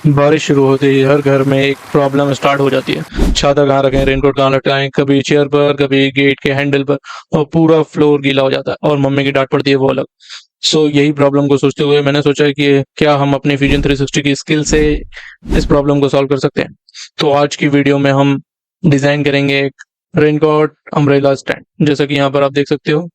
बारिश शुरू होते ही हर घर में एक प्रॉब्लम स्टार्ट हो जाती है। छाता कहाँ रखें, रेनकोट कहाँ लटकाएं, कभी चेयर पर, कभी गेट के हैंडल पर, और पूरा फ्लोर गीला हो जाता है और मम्मी की डांट पड़ती है वो अलग। यही प्रॉब्लम को सोचते हुए मैंने सोचा कि क्या हम अपनी फ्यूजन 360 की स्किल से इस प्रॉब्लम को सॉल्व कर सकते हैं। तो आज की वीडियो में हम डिजाइन करेंगे एक रेनकोट अम्ब्रेला स्टैंड। जैसा कि यहाँ पर आप देख सकते हो,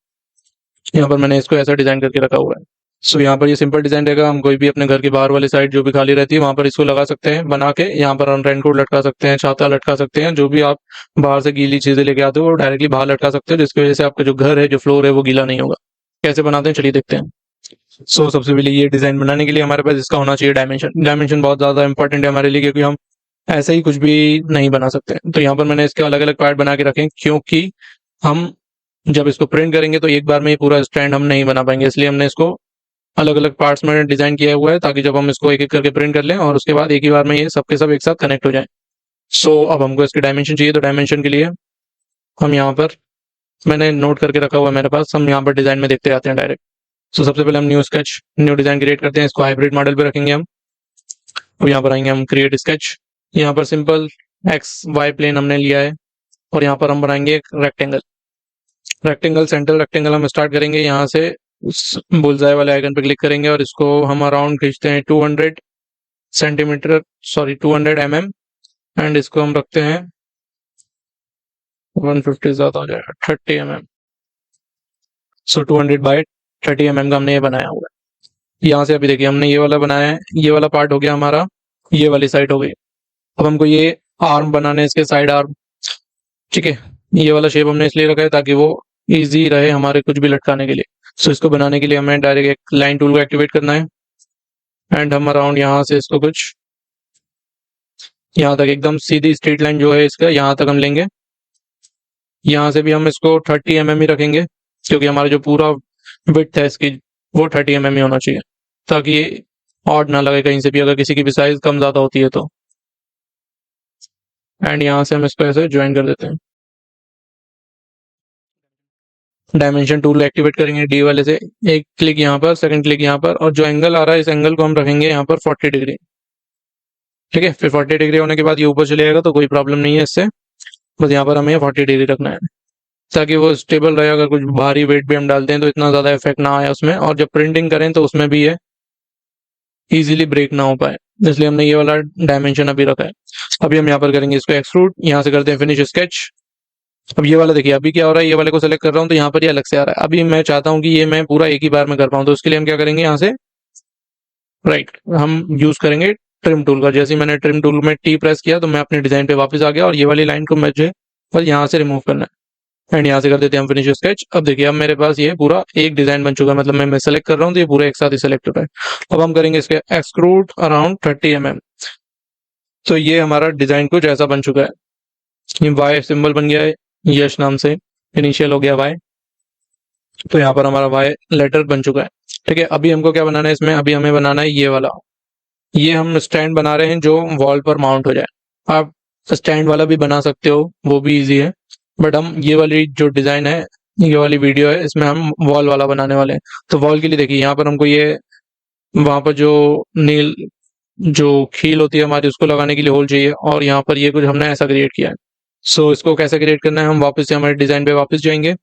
यहाँ पर मैंने इसको ऐसा डिजाइन करके रखा हुआ है। यहाँ पर ये सिंपल डिजाइन रहेगा। हम कोई भी अपने घर के बाहर वाली साइड जो भी खाली रहती है वहां पर इसको लगा सकते हैं बना के। यहाँ पर हम रेनकोट लटका सकते हैं, छाता लटका सकते हैं, जो भी आप बाहर से गीली चीजें लेके आते हो वो डायरेक्टली बाहर लटका सकते हो, जिसकी वजह से आपका जो घर है, जो फ्लोर है, वो गीला नहीं होगा। कैसे बनाते हैं चलिए देखते हैं। सबसे पहले ये डिजाइन बनाने के लिए हमारे पास इसका होना चाहिए डायमेंशन। डायमेंशन बहुत ज्यादा इंपॉर्टेंट है हमारे लिए, क्योंकि हम ऐसे ही कुछ भी नहीं बना सकते। तो यहाँ पर मैंने इसके अलग अलग पार्ट बना के रखे हैं, क्योंकि हम जब इसको प्रिंट करेंगे तो एक बार में ये पूरा स्टैंड हम नहीं बना पाएंगे, इसलिए हमने इसको अलग अलग पार्ट्स में डिजाइन किया हुआ है, ताकि जब हम इसको एक एक करके प्रिंट कर लें और उसके बाद एक ही बार में ये सबके सब एक साथ कनेक्ट हो जाए। अब हमको इसकी डायमेंशन चाहिए, तो डायमेंशन के लिए हम यहाँ पर मैंने नोट करके रखा हुआ है मेरे पास। हम यहाँ पर डिजाइन में देखते आते हैं डायरेक्ट। सबसे पहले हम न्यू डिजाइन क्रिएट करते हैं। इसको हाइब्रिड मॉडल पे रखेंगे हम। और यहाँ पर आएंगे हम क्रिएट स्केच। यहाँ पर सिंपल एक्स वाई प्लेन हमने लिया है और यहाँ पर हम बनाएंगे एक रेक्टेंगल। सेंट्रल रेक्टेंगल हम स्टार्ट करेंगे यहाँ से, बुलजाई वाले आइकन पे क्लिक करेंगे और इसको हम अराउंड खींचते हैं 200 सेंटीमीटर, सॉरी 200 mm। एंड इसको हम रखते हैं 150, ज्यादा हो जाएगा, 30 mm। 200 बाय 30 mm का हमने ये बनाया हुआ है। यहाँ से अभी देखिए हमने ये वाला बनाया है, ये वाला पार्ट हो गया हमारा, ये वाली साइड हो गई। अब हमको ये आर्म बनाने, इसके साइड आर्म, ठीक है। ये वाला शेप हमने इसलिए रखा है ताकि वो इजी रहे हमारे कुछ भी लटकाने के लिए। इसको बनाने के लिए हमें डायरेक्ट एक लाइन टूल को एक्टिवेट करना है एंड हम अराउंड यहाँ से इसको कुछ यहाँ तक एकदम सीधी स्ट्रेट लाइन जो है इसका, यहाँ तक हम लेंगे। यहाँ से भी हम इसको 30 mm ही रखेंगे, क्योंकि हमारा जो पूरा विड्थ है इसकी वो 30 mm ही होना चाहिए, ताकि ये ऑड ना लगे कहीं से भी, अगर किसी की भी साइज कम ज्यादा होती है तो। एंड यहाँ से हम इसको ऐसे ज्वाइन कर देते हैं। डायमेंशन टूल एक्टिवेट करेंगे डी वाले से, एक क्लिक यहाँ पर, सेकंड क्लिक यहाँ पर, और जो एंगल आ रहा है इस एंगल को हम रखेंगे यहाँ पर 40 डिग्री, ठीक है। फिर 40 डिग्री होने के बाद ये ऊपर चले जाएगा तो कोई प्रॉब्लम नहीं है इससे। बस यहाँ पर हमें 40 डिग्री रखना है, ताकि वो स्टेबल रहे। अगर कुछ भारी वेट भी हम डालते हैं तो इतना ज्यादा इफेक्ट ना आए उसमें, और जब प्रिंटिंग करें तो उसमें भी ये इजीली ब्रेक ना हो पाए, इसलिए हमने ये वाला डायमेंशन अभी रखा है। अभी हम यहाँ पर करेंगे इसको एक्सट्रूड, यहाँ से करते हैं फिनिश स्केच। अब ये वाला देखिए अभी क्या हो रहा है, ये वाले को सेलेक्ट कर रहा हूँ तो यहाँ पर ये अलग से आ रहा है। अभी मैं चाहता हूँ कि ये मैं पूरा एक ही बार में कर पाऊँ, तो उसके लिए हम क्या करेंगे, यहाँ से राइट हम यूज करेंगे ट्रिम टूल का। जैसे मैंने ट्रिम टूल में टी प्रेस किया तो मैं अपने डिजाइन पे वापस आ गया, और ये वाली लाइन को मुझे बस यहाँ से रिमूव करना है एंड यहाँ से कर देते हैं हम फिनिश स्केच। अब देखिए अब मेरे पास ये पूरा एक डिजाइन बन चुका है, मतलब मैं सेलेक्ट कर रहा हूँ तो ये पूरा एक साथ ही सेलेक्ट हो रहा है। अब हम करेंगे इसके एक्सक्रूड अराउंड 30 mm। तो ये हमारा डिजाइन कुछ ऐसा बन चुका है। ये वाई सिंबल बन गया है, यश नाम से इनिशियल हो गया वाई। तो यहाँ पर हमारा वाई लेटर बन चुका है, ठीक है। अभी हमको क्या बनाना है इसमें, अभी हमें बनाना है ये वाला। ये हम स्टैंड बना रहे हैं जो वॉल पर माउंट हो जाए। आप स्टैंड वाला भी बना सकते हो, वो भी इजी है, बट हम ये वाली जो डिजाइन है, ये वाली वीडियो है, इसमें हम वॉल वाला बनाने वाले हैं। तो वॉल के लिए देखिए यहाँ पर हमको ये वहां पर जो नील जो खील होती है हमारी, उसको लगाने के लिए होल चाहिए, और यहाँ पर ये कुछ हमने ऐसा क्रिएट किया है। इसको कैसे क्रिएट करना है, हम वापस से हमारे डिजाइन पे वापस जाएंगे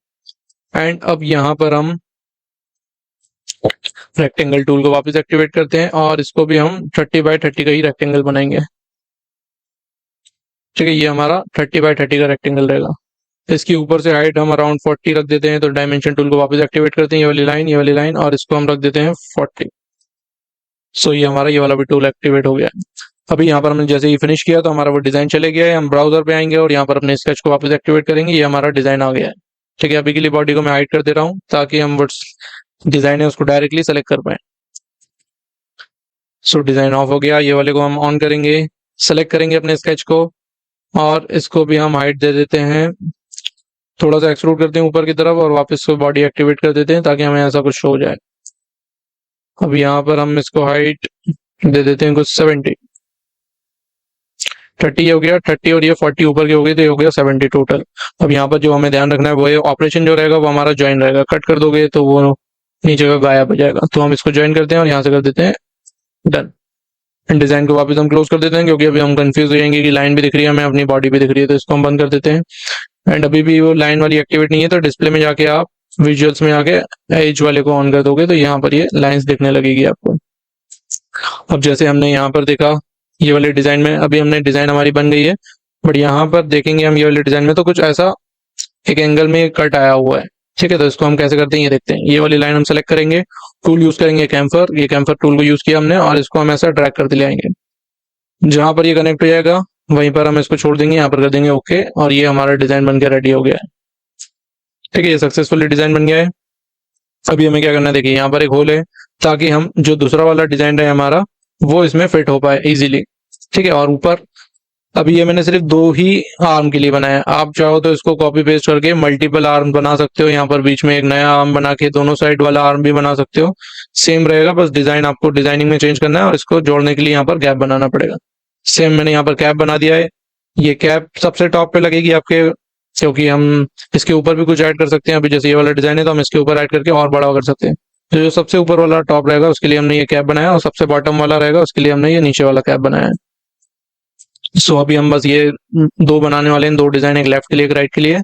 एंड अब यहाँ पर हम रेक्टेंगल टूल को वापस एक्टिवेट करते हैं और इसको भी हम 30 बाय 30 का ही रेक्टेंगल बनाएंगे, ठीक है। ये हमारा 30 बाय 30 का रेक्टेंगल रहेगा। इसकी ऊपर से हाइट हम अराउंड 40 रख देते हैं। तो डायमेंशन टूल को वापस एक्टिवेट करते हैं, ये वाली लाइन, और इसको हम रख देते हैं 40। ये हमारा ये वाला भी टूल एक्टिवेट हो गया है। अभी यहाँ पर हमने जैसे ही फिनिश किया तो हमारा वो डिजाइन चले गया है। हम ब्राउजर पे आएंगे और यहाँ पर अपने स्केच को वापस एक्टिवेट करेंगे, ये हमारा डिजाइन आ गया है, ठीक है। अभी के लिए बॉडी को मैं हाइड कर दे रहा हूँ ताकि हम वो डिजाइन है उसको डायरेक्टली सेलेक्ट कर पाए। डिजाइन ऑफ हो गया, ये वाले को हम ऑन करेंगे, सेलेक्ट करेंगे अपने स्केच को, और इसको भी हम हाइट दे देते हैं, थोड़ा सा एक्सट्रूड करते हैं ऊपर की तरफ, और वापस को बॉडी एक्टिवेट कर देते हैं ताकि हमें ऐसा कुछ शो हो जाए। अब यहाँ पर हम इसको हाइट दे देते हैं कुछ 70, 30 हो गया, 30 और ये 40 ऊपर की हो गई, तो ये हो गया 70 टोटल। अब यहाँ पर जो हमें ध्यान रखना है वो है ऑपरेशन जो रहेगा वो हमारा ज्वाइन रहेगा। कट कर दोगे तो वो नीचे का गायब हो जाएगा। तो हम इसको ज्वाइन करते हैं और यहाँ से कर देते हैं डन। डिजाइन को वापस हम क्लोज कर देते हैं, क्योंकि अभी हम कंफ्यूज हो जाएंगे कि लाइन भी दिख रही है हमें, अपनी बॉडी भी दिख रही है, तो इसको हम बंद कर देते हैं। एंड अभी भी वो लाइन वाली एक्टिवेट नहीं है, तो डिस्प्ले में जाके आप विजुअल्स में आके एज वाले को ऑन कर दोगे तो यहाँ पर ये लाइंस दिखने लगेगी आपको। अब जैसे हमने यहाँ पर देखा ये वाले डिजाइन में, अभी हमने डिजाइन हमारी बन गई है, बट यहाँ पर देखेंगे हम ये वाले डिजाइन में तो कुछ ऐसा एक एंगल में कट आया हुआ है। ठीक है, तो इसको हम कैसे करते हैं ये देखते हैं। ये वाली लाइन हम सेलेक्ट करेंगे, टूल यूज करेंगे कैम्फर, ये कैम्फर टूल को यूज किया हमने, और इसको हम ऐसा ड्रैग करते ले आएंगे। जहां पर ये कनेक्ट हो जाएगा वहीं पर हम इसको छोड़ देंगे, यहाँ पर कर देंगे ओके, और ये हमारा डिजाइन बन के रेडी हो गया है। ठीक है, ये सक्सेसफुली डिजाइन बन गया है। अभी हमें क्या करना है, देखिए यहाँ पर एक होल है, ताकि हम जो दूसरा वाला डिजाइन है हमारा वो इसमें फिट हो पाए इजीली। ठीक है, और ऊपर अभी ये मैंने सिर्फ 2 ही आर्म के लिए बनाया है, आप चाहो तो इसको कॉपी पेस्ट करके मल्टीपल आर्म बना सकते हो, यहाँ पर बीच में एक नया आर्म बना के दोनों साइड वाला आर्म भी बना सकते हो, सेम रहेगा, बस डिजाइन आपको डिजाइनिंग में चेंज करना है और इसको जोड़ने के लिए यहाँ पर गैप बनाना पड़ेगा। सेम मैंने यहाँ पर कैप बना दिया है, ये कैप सबसे टॉप पे लगेगी आपके, क्योंकि हम इसके ऊपर भी कुछ ऐड कर सकते हैं। अभी जैसे ये वाला डिजाइन है तो हम इसके ऊपर ऐड करके और बड़ा कर सकते हैं। तो जो सबसे ऊपर वाला टॉप रहेगा उसके लिए हमने ये कैप बनाया, और सबसे बॉटम वाला रहेगा उसके लिए हमने ये नीचे वाला कैप बनाया है। सो अभी हम बस ये 2 बनाने वाले हैं, 2 डिजाइन, एक लेफ्ट के लिए एक राइट के लिए।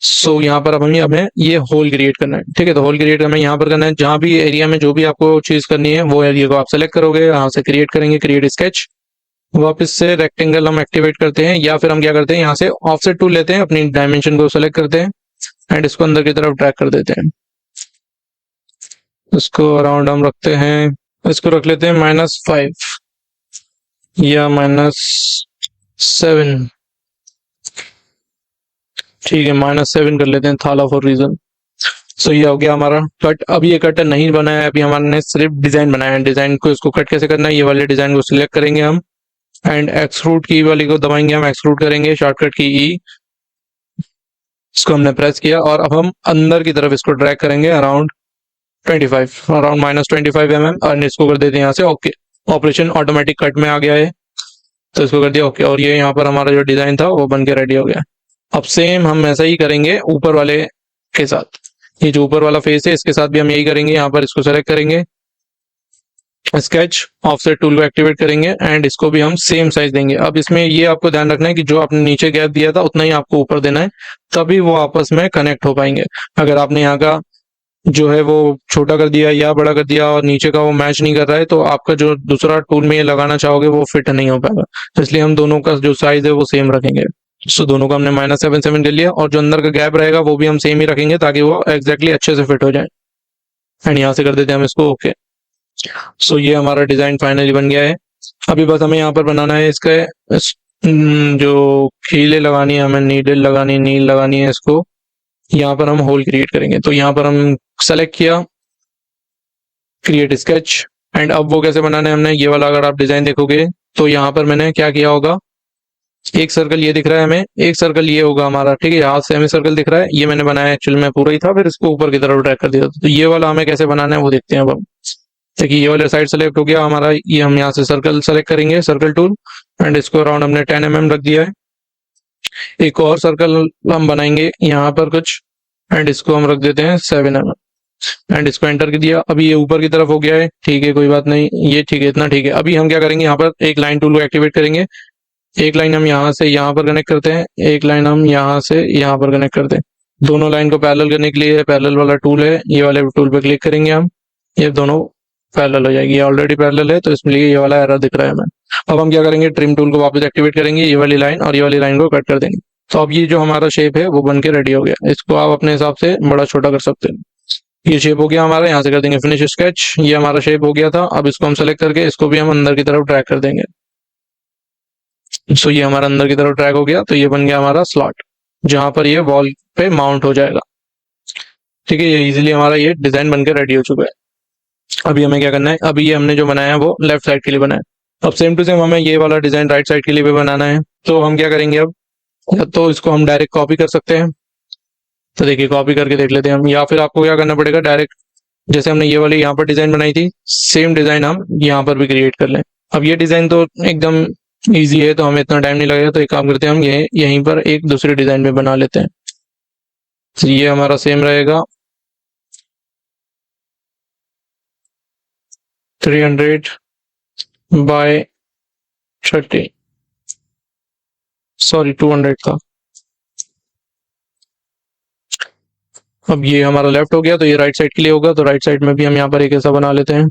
सो यहाँ पर अब हमें ये होल क्रिएट करना है। ठीक है, तो होल क्रिएट हमें यहाँ पर करना है, जहां भी एरिया में जो भी आपको चीज करनी है वो एरिया को आप सेलेक्ट करोगे, यहाँ से क्रिएट करेंगे, क्रिएट स्केच, वापस से रेक्टेंगल हम एक्टिवेट करते हैं, या फिर हम क्या करते हैं यहाँ से ऑफसेट टूल लेते हैं, अपनी डायमेंशन को सेलेक्ट करते हैं एंड इसको अंदर की तरफ ड्रैग कर देते हैं। इसको अराउंड हम रखते हैं, इसको रख लेते हैं -5 या -7। ठीक है, -7 कर लेते हैं, थाला फॉर रीजन। सो ये हो गया हमारा कट। अब ये कट नहीं बनाया है, अभी हमारे सिर्फ डिजाइन बनाया है। डिजाइन को इसको कट कैसे करना है, ये वाले डिजाइन को सिलेक्ट करेंगे हम एंड एक्सट्रूड की वाली को दबाएंगे, हम एक्सट्रूड करेंगे, शॉर्टकट की ई, इसको हमने प्रेस किया, और अब हम अंदर की तरफ इसको ड्रैग करेंगे अराउंड 25, अराउंड -25 mm, और इसको कर देते हैं यहाँ से ओके। ऑपरेशन ऑटोमेटिक कट में आ गया है, तो इसको कर दिया ओके, और ये यहाँ पर हमारा जो डिजाइन था वो बन के रेडी हो गया। अब सेम हम ऐसा ही करेंगे ऊपर वाले के साथ, ये जो ऊपर वाला फेस है इसके साथ भी हम यही करेंगे। यहाँ पर इसको सेलेक्ट करेंगे, स्केच, ऑफसेट टूल को एक्टिवेट करेंगे एंड इसको भी हम सेम साइज देंगे। अब इसमें ये आपको ध्यान रखना है कि जो आपने नीचे गैप दिया था उतना ही आपको ऊपर देना है, तभी वो आपस में कनेक्ट हो पाएंगे। अगर आपने यहाँ का जो है वो छोटा कर दिया या बड़ा कर दिया और नीचे का वो मैच नहीं कर रहा है, तो आपका जो दूसरा टूल में ये लगाना चाहोगे वो फिट नहीं हो पाएगा। तो इसलिए हम दोनों का जो साइज है वो सेम रखेंगे। सो दोनों का हमने -7 कर लिया, और जो अंदर का गैप रहेगा वो भी हम सेम ही रखेंगे, ताकि वो एग्जैक्टली अच्छे से फिट हो जाए। एंड यहाँ से कर देते हैं हम इसको ओके। सो ये हमारा डिजाइन फाइनली बन गया है। अभी बस हमें यहाँ पर बनाना है इसका जो खीले लगानी है, हमें नीडल लगानी, नील लगानी है, इसको यहाँ पर हम होल क्रिएट करेंगे। तो यहाँ पर हम सेलेक्ट किया, क्रिएट स्केच, एंड अब वो कैसे बनाना है, हमने ये वाला अगर आप डिजाइन देखोगे तो यहाँ पर मैंने क्या किया होगा, एक सर्कल ये दिख रहा है हमें, एक सर्कल ये होगा हमारा। ठीक है, यहाँ सेमी सर्कल दिख रहा है, ये मैंने बनाया एक्चुअल में पूरा ही था, फिर इसको ऊपर की तरफ ड्रैग कर दिया। तो ये वाला हमें कैसे बनाना है वो देखते हैं। अब देखिए ये वाला साइड सेलेक्ट हो गया हमारा, ये हम यहाँ से सर्कल सेलेक्ट करेंगे, सर्कल टूल, एंड इसको अराउंड हमने 10 mm रख दिया है। एक और सर्कल हम बनाएंगे यहाँ पर कुछ, एंड इसको हम रख देते हैं 7 mm, एंड इसको एंटर कर दिया। अभी ये ऊपर की तरफ हो गया है, ठीक है कोई बात नहीं, ये ठीक है, इतना ठीक है। अभी हम क्या करेंगे, यहाँ पर एक लाइन टूल को एक्टिवेट करेंगे, एक लाइन हम यहाँ से यहाँ पर कनेक्ट करते हैं, एक लाइन हम यहाँ से यहाँ पर कनेक्ट करते हैं। दोनों लाइन को पैरेलल करने के लिए पैरेलल वाला टूल है, ये वाले टूल पे क्लिक करेंगे हम, ये दोनों पैरेलल हो जाएगी। ये ऑलरेडी पैरेलल है तो इसलिए ये वाला एरर दिख रहा है हमें। अब हम क्या करेंगे, ट्रिम टूल को वापस एक्टिवेट करेंगे, ये वाली लाइन और ये वाली लाइन को कट कर देंगे। तो अब ये जो हमारा शेप है वो बन के रेडी हो गया। इसको आप अपने हिसाब से बड़ा छोटा कर सकते हैं। ये शेप हो गया हमारा, यहाँ से कर देंगे फिनिश स्केच, ये हमारा शेप हो गया था। अब इसको हम सेलेक्ट करके इसको भी हम अंदर की तरफ ड्रैग कर देंगे। सो ये हमारा अंदर की तरफ ड्रैग हो गया, तो ये बन गया हमारा स्लॉट, जहां पर ये वॉल पे माउंट हो जाएगा। ठीक है, ये इजीली हमारा ये डिजाइन बनकर रेडी हो चुका है। अभी हमें क्या करना है, अभी ये हमने जो बनाया है वो लेफ्ट साइड के लिए बनाया है। अब सेम टू सेम हमें ये वाला डिजाइन राइट साइड के लिए भी बनाना है। तो हम क्या करेंगे, अब या तो इसको हम डायरेक्ट कॉपी कर सकते हैं, तो देखिए कॉपी करके देख लेते हैं हम, या फिर आपको क्या करना पड़ेगा, डायरेक्ट जैसे हमने ये वाली यहाँ पर डिजाइन बनाई थी, सेम डिजाइन हम यहाँ पर भी क्रिएट कर लें। अब ये डिजाइन तो एकदम इजी है, तो हमें इतना टाइम नहीं लगेगा, तो एक काम करते हैं हम ये यहीं पर एक दूसरे डिजाइन में बना लेते हैं। तो ये हमारा सेम रहेगा, 300, बाय 30, सॉरी 200 था। अब ये हमारा लेफ्ट हो गया, तो ये राइट साइड के लिए होगा, तो राइट साइड में भी हम यहाँ पर एक ऐसा बना लेते हैं।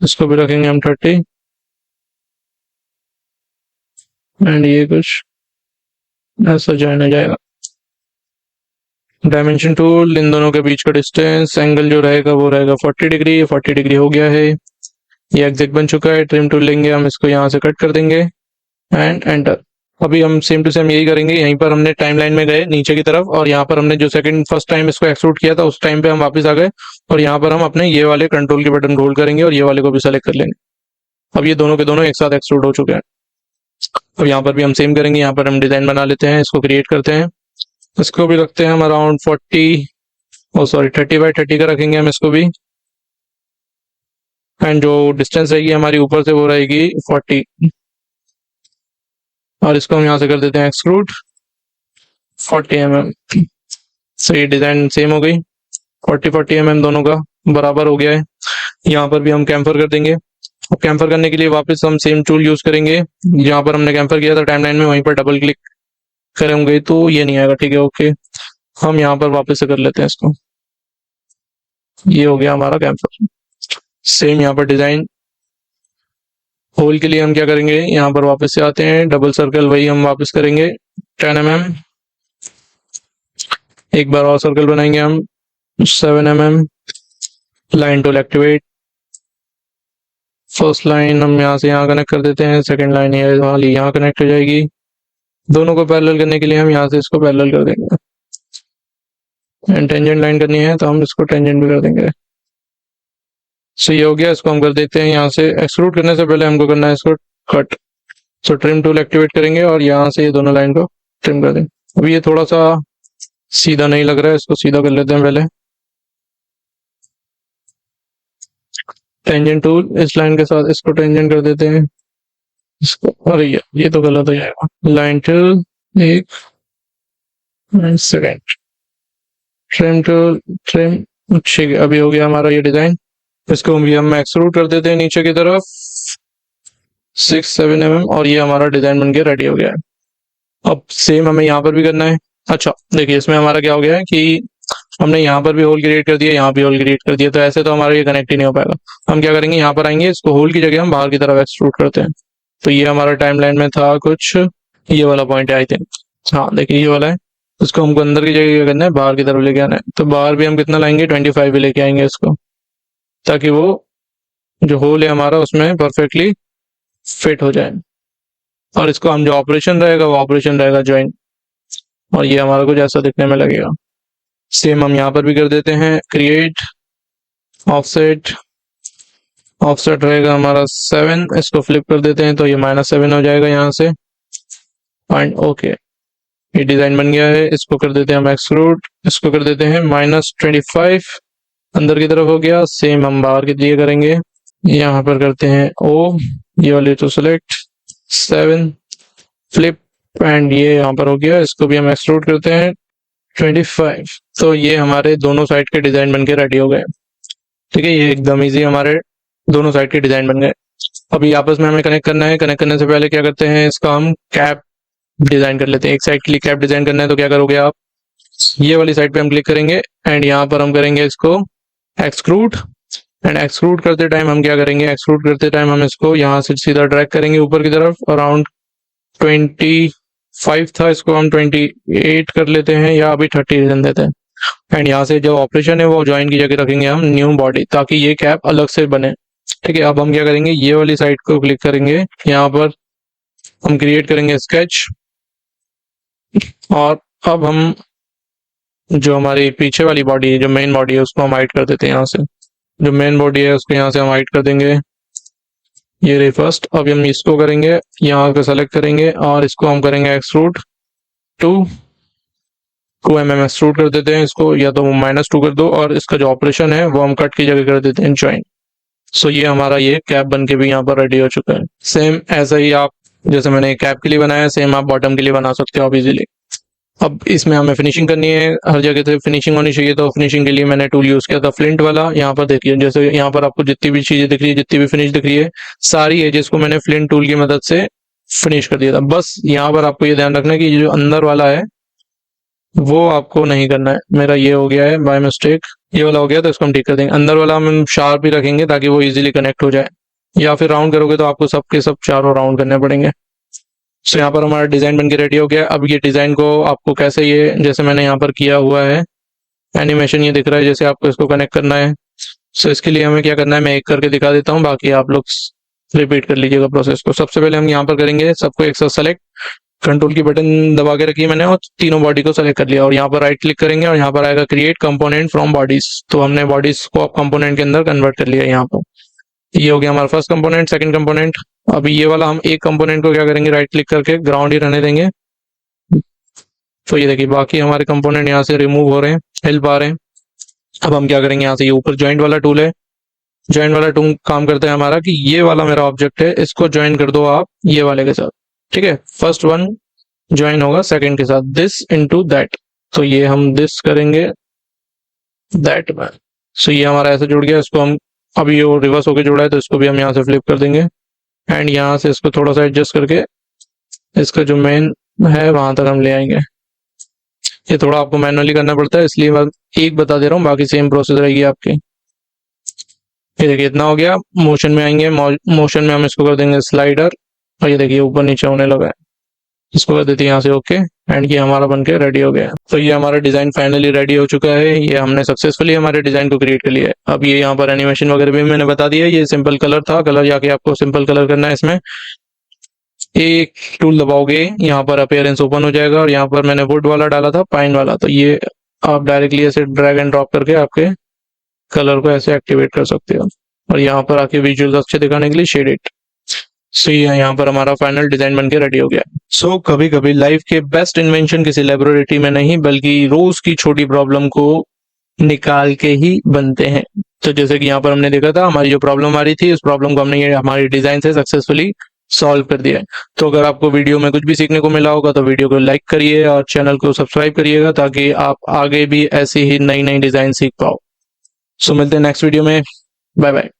इसको भी रखेंगे हम 30, एंड ये कुछ ऐसा ज्वाइन हो जाएगा। डायमेंशन टूल, इन दोनों के बीच का डिस्टेंस, एंगल जो रहेगा वो रहेगा 40 डिग्री। 40 डिग्री हो गया है, ये एग्जैक्ट बन चुका है। ट्रिम टूल लेंगे हम, इसको यहाँ से कट कर देंगे एंड एंटर। अभी हम सेम टू सेम यही करेंगे। यहीं पर हमने टाइमलाइन में गए नीचे की तरफ, और यहाँ पर हमने जो सेकंड फर्स्ट टाइम इसको एक्सट्रूड किया था उस टाइम पे हम वापस आ गए, और यहाँ पर हम अपने ये वाले कंट्रोल के बटन होल्ड करेंगे और ये वाले को भी सेलेक्ट कर लेंगे। अब ये दोनों के दोनों एक साथ एक्सट्रूड हो चुके हैं। अब यहाँ पर भी हम सेम करेंगे, यहाँ पर हम डिजाइन बना लेते हैं, इसको क्रिएट करते हैं। इसको भी रखते हैं हम अराउंड 40, ओ सॉरी 30 बाय 30 का रखेंगे हम इसको भी। एंड जो डिस्टेंस रहेगी हमारी ऊपर से वो रहेगी 40, और इसको हम यहाँ से कर देते हैं एक्सट्रूड 40 mm। सो ये डिजाइन सेम हो गई, 40 mm दोनों का बराबर हो गया है। यहाँ पर भी हम कैम्फर कर देंगे। अब कैम्फर करने के लिए वापस हम सेम टूल यूज करेंगे, जहाँ पर हमने कैम्फर किया था टाइमलाइन में, वहीं पर डबल क्लिक करेंगे तो ये नहीं आएगा, ठीक है ओके। हम यहाँ पर वापस से कर लेते हैं इसको, ये हो गया हमारा कैम्फर। सेम यहाँ पर डिजाइन होल के लिए हम क्या करेंगे, यहाँ पर वापस से आते हैं, डबल सर्कल वही हम वापस करेंगे 10 mm। एक बार और सर्कल बनाएंगे हम 7 mm। Line tool activate, first line हम यहाँ से यहाँ कनेक्ट कर देते हैं, सेकंड लाइन ये वाली यहाँ कनेक्ट हो जाएगी। दोनों को पैरेलल करने के लिए हम यहाँ से इसको पैरेलल कर देंगे, एंड टेंजेंट लाइन करनी है तो हम इसको टेंजेंट भी कर देंगे। सो ये हो गया, इसको हम कर देते हैं यहाँ से। एक्सट्रूड करने से पहले हमको करना है इसको कट। सो ट्रिम टूल एक्टिवेट करेंगे और यहाँ से ये दोनों लाइन को ट्रिम कर देंगे। अभी ये थोड़ा सा सीधा नहीं लग रहा है, इसको सीधा कर लेते हैं पहले। टेंजेंट टूल इस लाइन के साथ इसको टेंजेंट कर देते हैं इसको। अरे ये तो गलत हो जाएगा। लाइन टूल एक सेकेंड, ट्रिम टूल ट्रिम, ठीक है अभी हो गया हमारा ये डिजाइन। इसको भी हम एक्सट्रूड कर देते हैं नीचे की तरफ 6-7 mm, और ये हमारा डिजाइन बन के रेडी हो गया है। अब सेम हमें यहाँ पर भी करना है। अच्छा देखिए, इसमें हमारा क्या हो गया है कि हमने यहाँ पर भी होल क्रिएट कर दिया, यहाँ भी होल क्रिएट कर दिया, तो ऐसे तो हमारा ये कनेक्ट ही नहीं हो पाएगा। हम क्या करेंगे, यहाँ पर आएंगे, इसको होल की जगह हम बाहर की तरफ एक्सट्रूड करते हैं। तो ये हमारा टाइमलाइन में था कुछ ये वाला पॉइंट है आई थिंक, हाँ देखिए ये वाला है। उसको हमको अंदर की जगह क्या करना है, बाहर की तरफ लेके आना है। तो बाहर भी हम कितना लाएंगे, 25 भी लेके आएंगे इसको, ताकि वो जो होल है हमारा उसमें परफेक्टली फिट हो जाए। और इसको हम जो ऑपरेशन रहेगा वो ऑपरेशन रहेगा ज्वाइन, और ये हमारा कुछ ऐसा दिखने में लगेगा। सेम हम यहाँ पर भी कर देते हैं क्रिएट ऑफसेट। ऑफसेट रहेगा हमारा 7, इसको फ्लिप कर देते हैं तो ये -7 हो जाएगा यहाँ से। एंड ओके, ये डिजाइन बन गया है। इसको कर देते हैं हम एक्सट्रूड, इसको कर देते हैं -25, अंदर की तरफ हो गया। सेम हम बाहर के लिए करेंगे, यहाँ पर करते हैं ओ, ये वाले तो सिलेक्ट 7 फ्लिप, एंड ये यहाँ पर हो गया। इसको भी हम एक्सट्रूड करते हैं 25। तो ये हमारे दोनों साइड के डिजाइन बन के रेडी हो गए, ठीक है। ये एकदम इजी हमारे दोनों साइड के डिजाइन बन गए। अभी आपस में हमें कनेक्ट करना है। कनेक्ट करने से पहले क्या करते हैं, इसका हम कैप डिजाइन कर लेते हैं। एक साइड के लिए कैप डिजाइन करना है तो क्या करोगे आप, ये वाली साइड पे हम क्लिक करेंगे, एंड यहाँ पर हम करेंगे इसको एक्सट्रूड। एंड एक्सट्रूड करते टाइम हम क्या करेंगे, एक्सट्रूड करते टाइम हम इसको यहाँ से सीधा ड्रैग करेंगे ऊपर की तरफ। अराउंड 25 था, इसको हम 28 कर लेते हैं, या अभी 30 रहने देते हैं। एंड यहाँ से जो ऑपरेशन है वो ज्वाइन की जगह रखेंगे हम न्यू बॉडी, ताकि ये कैप अलग से बने, ठीक है। अब हम क्या करेंगे, ये वाली साइड को क्लिक करेंगे, यहाँ पर हम क्रिएट करेंगे स्केच, और अब हम जो हमारी पीछे वाली बॉडी है, जो मेन बॉडी है, उसको हम हाइड कर देते हैं। यहाँ से जो मेन बॉडी है उसको यहाँ से हम हाइड कर देंगे, ये रही फर्स्ट। अब हम इसको करेंगे, यहाँ को सेलेक्ट करेंगे और इसको हम करेंगे एक्सट्रूड 2 mm एक्सट्रूड कर देते हैं इसको, या तो -2 कर दो, और इसका जो ऑपरेशन है वो हम कट की जगह कर देते हैं ज्वाइन। सो ये हमारा ये कैप बन के भी यहाँ पर रेडी हो चुका है। सेम ऐसा ही आप, जैसे मैंने कैप के लिए बनाया, सेम आप बॉटम के लिए बना सकते हो आप इजीली। अब इसमें हमें फिनिशिंग करनी है, हर जगह से फिनिशिंग होनी चाहिए, तो फिनिशिंग के लिए मैंने टूल यूज किया था फ्लिंट वाला। यहाँ पर देखिए, जैसे यहाँ पर आपको जितनी भी चीजें दिख रही है, जितनी भी फिनिश दिख रही है, सारी एजेस को मैंने फ्लिंट टूल की मदद से फिनिश कर दिया था। बस यहाँ पर आपको ये ध्यान रखना है कि ये जो अंदर वाला है वो आपको नहीं करना है। मेरा ये हो गया है बाय मिस्टेक, ये वाला हो गया, तो इसको हम ठीक कर देंगे। अंदर वाला हम शार्प ही रखेंगे ताकि वो इजीली कनेक्ट हो जाए, या फिर राउंड करोगे तो आपको सबके सब चारों राउंड करने पड़ेंगे। सो यहाँ पर हमारा डिजाइन बनके रेडी हो गया। अब ये डिजाइन को आपको कैसे, ये जैसे मैंने यहाँ पर किया हुआ है एनिमेशन, ये दिख रहा है, जैसे आपको इसको कनेक्ट करना है। सो इसके लिए हमें क्या करना है, मैं एक करके दिखा देता हूँ, बाकी आप लोग रिपीट कर लीजिएगा प्रोसेस को। सबसे पहले हम यहाँ पर करेंगे सबको एक साथ सेलेक्ट, कंट्रोल की बटन दबा के रखी है मैंने, और तीनों बॉडी को सेलेक्ट कर लिया, और यहाँ पर राइट क्लिक करेंगे और यहाँ पर आएगा क्रिएट कंपोनेंट फ्रॉम बॉडीज। तो हमने बॉडीज को अब कंपोनेंट के अंदर कन्वर्ट कर लिया यहाँ पर। ये हो गया हमारा फर्स्ट कंपोनेंट। सेकंड कंपोनेंट, अभी ये वाला हम एक कंपोनेंट को क्या करेंगे, राइट क्लिक करके ग्राउंड ही रहने देंगे। तो ये देखिए बाकी हमारे कंपोनेंट यहाँ से रिमूव हो रहे हैं, हिल पा रहे हैं। अब हम क्या करेंगे, यहाँ से ये ऊपर ज्वाइंट वाला टूल है, ज्वाइंट वाला टूल काम करता है हमारा कि ये वाला मेरा ऑब्जेक्ट है, इसको ज्वाइन कर दो आप ये वाले के साथ। ठीक है, फर्स्ट वन ज्वाइन होगा सेकंड के साथ, दिस इनटू दैट। तो ये हम दिस करेंगे दैट में। सो ये हमारा ऐसे जुड़ गया। इसको हम, अभी ये रिवर्स होके जुड़ा है, तो इसको भी हम यहाँ से फ्लिप कर देंगे, एंड यहाँ से इसको थोड़ा सा एडजस्ट करके इसका जो मेन है वहां तक हम ले आएंगे। ये थोड़ा आपको मैनुअली करना पड़ता है, इसलिए मैं एक बता दे रहा हूँ, बाकी सेम प्रोसेस रहेगी आपकी। ये देखिए इतना हो गया। मोशन में आएंगे, मोशन में हम इसको कर देंगे स्लाइडर, और ये देखिए ऊपर नीचे होने लगा है। इसको कर देते हैं यहाँ से ओके, एंड ये हमारा बनके रेडी हो गया। तो ये हमारा डिजाइन फाइनली रेडी हो चुका है। ये हमने सक्सेसफुली हमारे डिजाइन को क्रिएट कर लिया है। अब ये यहाँ पर एनिमेशन वगैरह भी मैंने बता दिया। ये सिंपल कलर था, कलर जाके आपको सिंपल कलर करना है। इसमें एक टूल दबाओगे, यहाँ पर अपीयरेंस ओपन हो जाएगा, और यहाँ पर मैंने वुड वाला डाला था, पाइन वाला, तो ये आप डायरेक्टली ऐसे ड्रैग एंड ड्रॉप करके आपके कलर को ऐसे एक्टिवेट कर सकते हो, और यहाँ पर आके विजुअल्स अच्छे दिखाने के लिए शेड इट। सो ये यहाँ पर हमारा फाइनल डिजाइन बनके रेडी हो गया। सो कभी कभी लाइफ के बेस्ट इन्वेंशन किसी लेबोरेटरी में नहीं, बल्कि रोज की छोटी प्रॉब्लम को निकाल के ही बनते हैं। तो जैसे कि यहाँ पर हमने देखा था, हमारी जो प्रॉब्लम आ रही थी, उस प्रॉब्लम को हमने ये हमारी डिजाइन से सक्सेसफुली सॉल्व कर दिया है। तो अगर आपको वीडियो में कुछ भी सीखने को मिला होगा तो वीडियो को लाइक करिए और चैनल को सब्सक्राइब करिएगा, ताकि आप आगे भी ऐसी ही नई नई डिजाइन सीख पाओ। सो मिलते हैं नेक्स्ट वीडियो में। Bye bye.